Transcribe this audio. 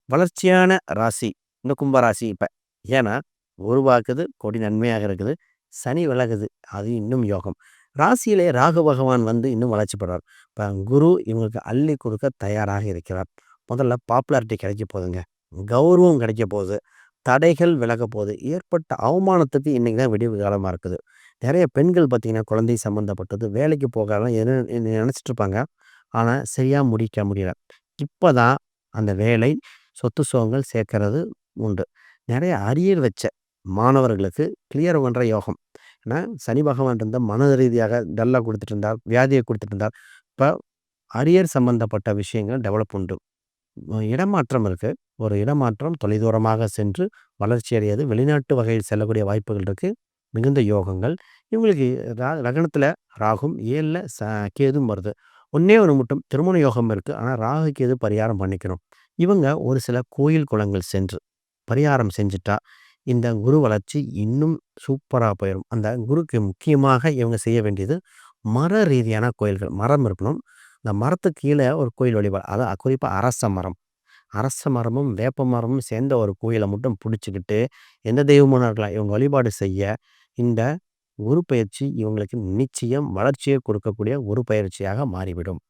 வளர்ச்சியான ராசி இந்த கும்ப ராசி இப்ப. ஏன்னா, குரு பார்க்குது, கோடி நன்மையாக இருக்குது. சனி விலகுது. அது இன்னும் யோகம். ராசியிலே ராகு பகவான் வந்து இன்னும் வளர்ச்சி பெறார். இப்ப குரு இவங்களுக்கு அள்ளி கொடுக்க தயாராக இருக்கிறார். முதல்ல பாப்புலாரிட்டி கிடைக்க போகுதுங்க. கௌரவம் கிடைக்க போகுது. தடைகள் விலக போகுது. ஏற்பட்ட அவமானத்துக்கு இன்னைக்கு தான் விடிவு காலமா இருக்குது. நெறைய பெண்கள் பார்த்தீங்கன்னா, குழந்தை சம்மந்தப்பட்டது வேலைக்கு போகாம நினைச்சிட்டு இருப்பாங்க. ஆனா, சரியா முடிக்க முடியல. இப்பதான் அந்த வேலை, சொத்து சுகங்கள் சேர்க்கறது உண்டு. நெறைய அரியர் வச்ச மாணவர்களுக்கு கிளியர் பண்ற யோகம். ஏன்னா, சனி பகவான் மன ரீதியாக டல்லா குடுத்துட்டு இருந்தார். வியாதிய குடுத்துட்டு இருந்தார். இப்ப அரியர் சம்பந்தப்பட்ட விஷயங்கள் டெவலப் உண்டு. இடமாற்றம் இருக்கு. ஒரு இடமாற்றம் தொலைதூரமாக சென்று வளர்ச்சி அடையது. வெளிநாட்டு வகையில் செல்லக்கூடிய வாய்ப்புகள் இருக்கு. மிகுந்த யோகங்கள். இவங்களுக்கு லக்னத்துல ராகும், 7ல கேதுவும் வருது. ஒண்ணே ஒண்ணு மட்டும் திருமண யோகம் இருக்கு. ஆனா ராகு, கேது பரிகாரம் பண்ணிக்கணும். இவங்க ஒரு சில கோயில் குளங்கள் சென்று பரிகாரம் செஞ்சுட்டா, இந்த குரு வளர்ச்சி இன்னும் சூப்பரா போயிரும். அந்த குருக்கு முக்கியமாக இவங்க செய்ய வேண்டியது, மர ரீதியான கோயில்கள். மரம் இருக்கணும். அந்த மரத்துக்கு கீழ ஒரு கோயில் வழிபாடு. அதான் குறிப்பா அரச மரம். அரச மரமும், வேப்ப மரமும் சேர்ந்த ஒரு கோயில மட்டும் புடிச்சுக்கிட்டு, எந்த தெய்வமும் இருக்கலாம். இவங்க வழிபாடு செய்ய, இந்த குரு பெயர்ச்சி இவங்களுக்கு நிச்சயம் வளர்ச்சியை கொடுக்கக்கூடிய ஒரு பயிற்சியாக மாறிவிடும்.